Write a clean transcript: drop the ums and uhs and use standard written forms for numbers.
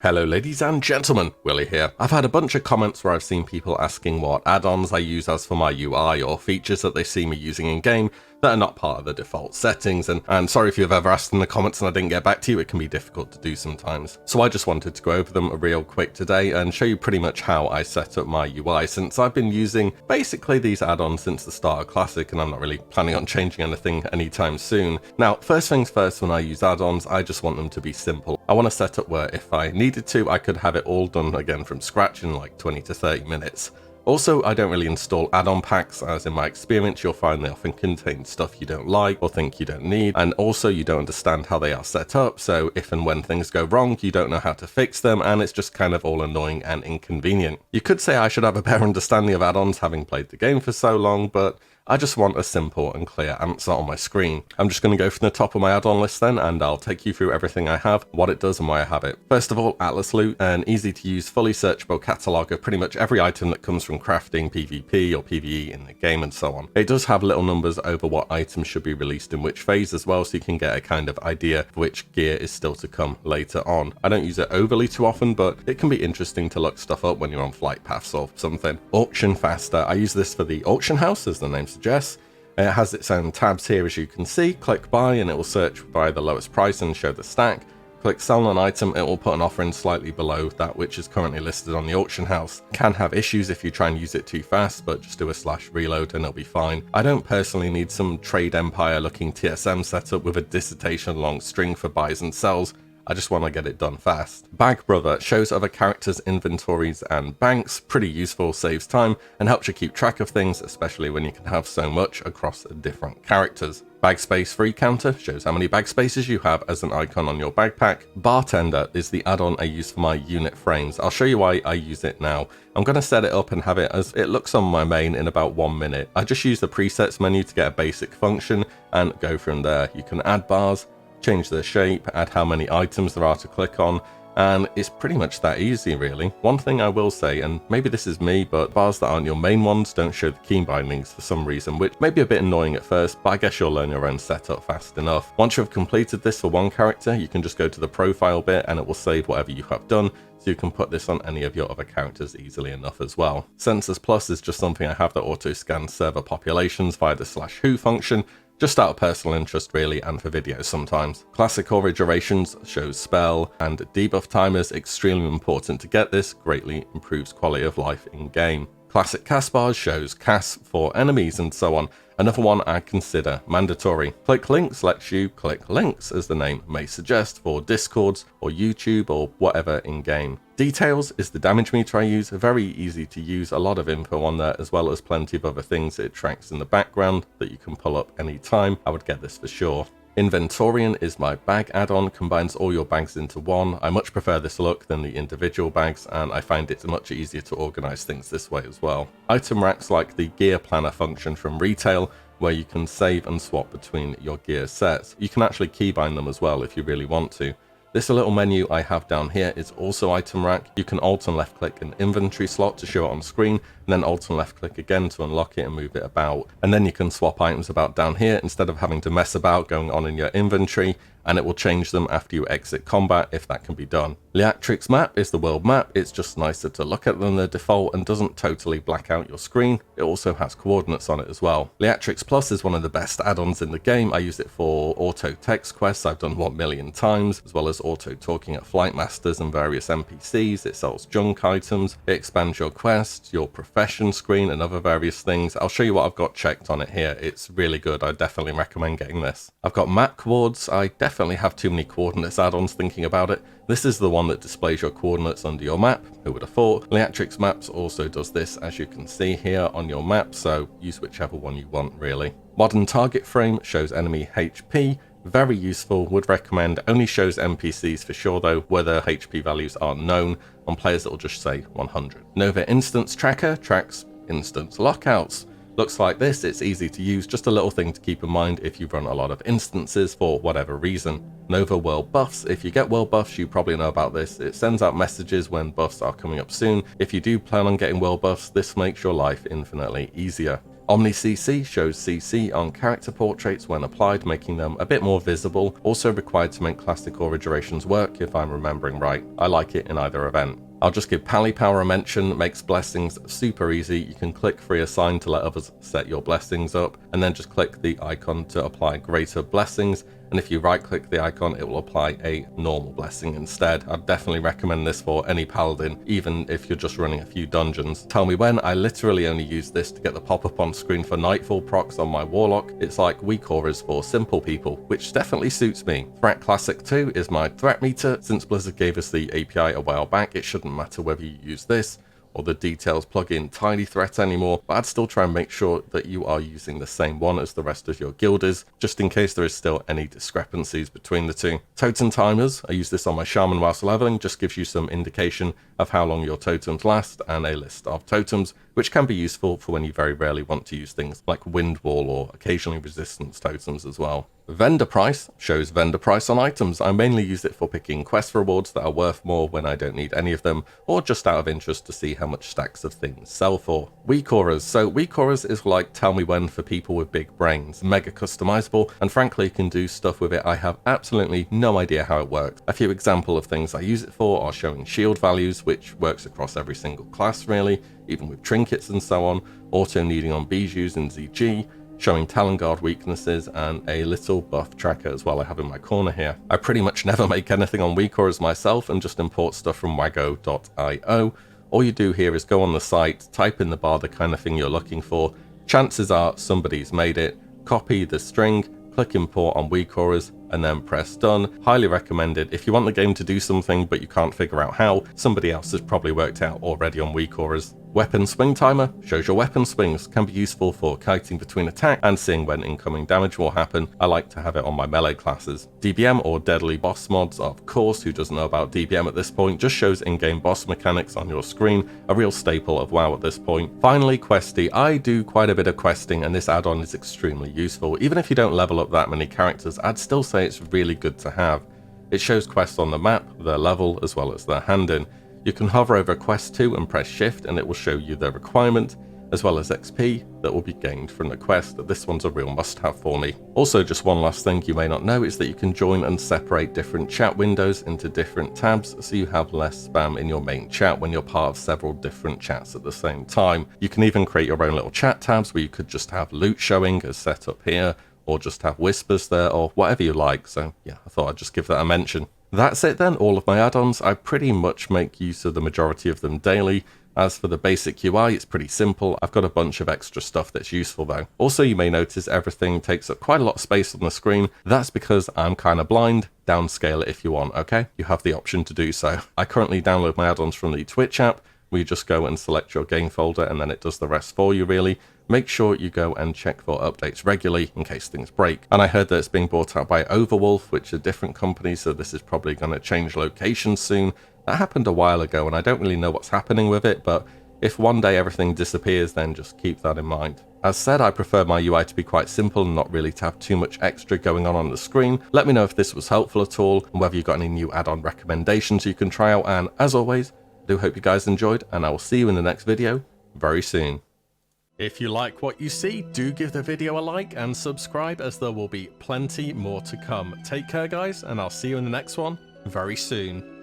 Hello ladies and gentlemen, Willie here. I've had a bunch of comments where I've seen people asking what add-ons I use as for my UI or features that they see me using in game that are not part of the default settings, and sorry if you've ever asked in the comments and I didn't get back to you. It can be difficult to do sometimes. So I just wanted to go over them real quick today and show you pretty much how I set up my UI, since I've been using basically these add-ons since the start of Classic and I'm not really planning on changing anything anytime soon. Now, first things first, when I use add-ons, I just want them to be simple. I want to set up where if I needed to, I could have it all done again from scratch in like 20 to 30 minutes. Also, I don't really install add-on packs, as in my experience you'll find they often contain stuff you don't like or think you don't need, and also you don't understand how they are set up, so if and when things go wrong you don't know how to fix them, and it's just kind of all annoying and inconvenient. You could say I should have a better understanding of add-ons having played the game for so long, but I just want a simple and clear answer on my screen. I'm just going to go from the top of my add-on list then, and I'll take you through everything I have, what it does and why I have it. First of all, Atlas Loot, an easy to use, fully searchable catalogue of pretty much every item that comes from crafting, PvP or PvE in the game and so on. It does have little numbers over what items should be released in which phase as well, so you can get a kind of idea of which gear is still to come later on. I don't use it overly too often, but it can be interesting to look stuff up when you're on flight paths or something. Auction Faster, I use this for the auction house, as the name suggests. It has its own tabs here, as you can see. Click buy and it will search by the lowest price and show the stack. Click sell an item, it will put an offer in slightly below that which is currently listed on the auction house. Can have issues if you try and use it too fast, but just do a /reload and it'll be fine. I don't personally need some Trade Empire looking TSM setup with a dissertation long string for buys and sells. I just want to get it done fast. Bag Brother shows other characters' inventories and banks. Pretty useful, saves time, and helps you keep track of things, especially when you can have so much across different characters. Bag Space Free Counter shows how many bag spaces you have as an icon on your backpack. Bartender is the add-on I use for my unit frames. I'll show you why I use it now. I'm going to set it up and have it as it looks on my main in about 1 minute. I just use the presets menu to get a basic function and go from there. You can add bars, change their shape, add how many items there are to click on, and it's pretty much that easy really. One thing I will say, and maybe this is me, but bars that aren't your main ones don't show the key bindings for some reason, which may be a bit annoying at first, but I guess you'll learn your own setup fast enough. Once you have completed this for one character, you can just go to the profile bit and it will save whatever you have done, so you can put this on any of your other characters easily enough as well. Census Plus is just something I have that auto scans server populations via the /who function, just out of personal interest really, and for videos sometimes. Classic Aura durations shows spell and debuff timers, extremely important to get this, greatly improves quality of life in game. Classic cast bars shows casts for enemies and so on. Another one I consider mandatory. Click links lets you click links, as the name may suggest, for Discords or YouTube or whatever in game. Details is the damage meter I use, very easy to use, a lot of info on there, as well as plenty of other things it tracks in the background that you can pull up anytime. I would get this for sure. Inventorian is my bag add-on, combines all your bags into one. I much prefer this look than the individual bags, and I find it much easier to organize things this way as well. Item racks like the gear planner function from retail, where you can save and swap between your gear sets. You can actually keybind them as well if you really want to. This little menu I have down here is also item rack. You can alt and left click an inventory slot to show it on screen, and then alt and left click again to unlock it and move it about. And then you can swap items about down here instead of having to mess about going on in your inventory, and it will change them after you exit combat if that can be done. Leatrix map is the world map. It's just nicer to look at than the default and doesn't totally black out your screen. It also has coordinates on it as well. Leatrix Plus is one of the best add-ons in the game. I use it for auto text quests I've done 1 million times, as well as auto talking at flight masters and various NPCs. It sells junk items. It expands your quest, your profession screen, and other various things. I'll show you what I've got checked on it here. It's really good. I definitely recommend getting this. I've got map coords. I definitely have too many coordinates add-ons thinking about it. This is the one that displays your coordinates under your map. Who would have thought? Leatrix Maps also does this, as you can see here on your map, so use whichever one you want really. Modern Target Frame shows enemy HP. Very useful, would recommend. Only shows NPCs for sure though, where their HP values aren't known. On players it'll just say 100. Nova Instance Tracker tracks instance lockouts. Looks like this, it's easy to use, just a little thing to keep in mind if you run a lot of instances for whatever reason. Nova World Buffs, if you get world buffs you probably know about this, it sends out messages when buffs are coming up soon. If you do plan on getting world buffs, this makes your life infinitely easier. Omni CC shows CC on character portraits when applied, making them a bit more visible, also required to make classic aura durations work if I'm remembering right. I like it in either event. I'll just give Pally Power a mention, makes blessings super easy. You can click free assign to let others set your blessings up, and then just click the icon to apply greater blessings. And if you right click the icon, it will apply a normal blessing instead. I'd definitely recommend this for any paladin, even if you're just running a few dungeons. Tell me when, I literally only use this to get the pop-up on screen for Nightfall procs on my Warlock. It's like WeCorers for simple people, which definitely suits me. Threat Classic 2 is my threat meter. Since Blizzard gave us the API a while back, it shouldn't matter whether you use this or the details plugin Tiny Threat anymore, but I'd still try and make sure that you are using the same one as the rest of your guild is, just in case there is still any discrepancies between the two. Totem Timers, I use this on my Shaman whilst leveling, just gives you some indication of how long your totems last, and a list of totems, which can be useful for when you very rarely want to use things like Wind Wall or occasionally resistance totems as well. Vendor Price shows vendor price on items. I mainly use it for picking quest rewards that are worth more when I don't need any of them, or just out of interest to see how much stacks of things sell for. WeCorers. So WeCorers is like Tell Me When for people with big brains, mega customizable, and frankly can do stuff with it I have absolutely no idea how it works. A few examples of things I use it for are showing shield values, which works across every single class really, even with trinkets and so on, auto needing on bijous and ZG, showing Talon Guard weaknesses, and a little buff tracker as well I have in my corner here. I pretty much never make anything on WeCorers myself and just import stuff from wago.io. All you do here is go on the site, type in the bar the kind of thing you're looking for. Chances are somebody's made it. Copy the string, click import on WeCorers, and then press done. Highly recommended. If you want the game to do something but you can't figure out how, somebody else has probably worked out already on WeCorers. Weapon Swing Timer shows your weapon swings, can be useful for kiting between attack and seeing when incoming damage will happen. I like to have it on my melee classes. DBM or Deadly Boss mods, of course, who doesn't know about DBM at this point, just shows in-game boss mechanics on your screen, a real staple of WoW at this point. Finally, Questy. I do quite a bit of questing and this add-on is extremely useful. Even if you don't level up that many characters, I'd still say it's really good to have. It shows quests on the map, their level, as well as their hand-in. You can hover over quest 2 and press shift and it will show you the requirement, as well as XP that will be gained from the quest. This one's a real must-have for me. Also, just one last thing you may not know is that you can join and separate different chat windows into different tabs, so you have less spam in your main chat when you're part of several different chats at the same time. You can even create your own little chat tabs where you could just have loot showing as set up here, or just have whispers there, or whatever you like. So yeah, I thought I'd just give that a mention. That's it then, all of my add-ons. I pretty much make use of the majority of them daily. As for the basic UI, it's pretty simple. I've got a bunch of extra stuff that's useful though. Also, you may notice everything takes up quite a lot of space on the screen. That's because I'm kind of blind. Downscale it if you want, okay? You have the option to do so. I currently download my add-ons from the Twitch app, where you just go and select your game folder and then it does the rest for you really. Make sure you go and check for updates regularly in case things break. And I heard that it's being bought out by Overwolf, which are different companies, so this is probably going to change locations soon. That happened a while ago and I don't really know what's happening with it, but if one day everything disappears, then just keep that in mind. As said, I prefer my UI to be quite simple and not really to have too much extra going on the screen. Let me know if this was helpful at all and whether you've got any new add-on recommendations you can try out, and as always, I do hope you guys enjoyed and I will see you in the next video very soon. If you like what you see, do give the video a like and subscribe, as there will be plenty more to come. Take care guys, and I'll see you in the next one very soon.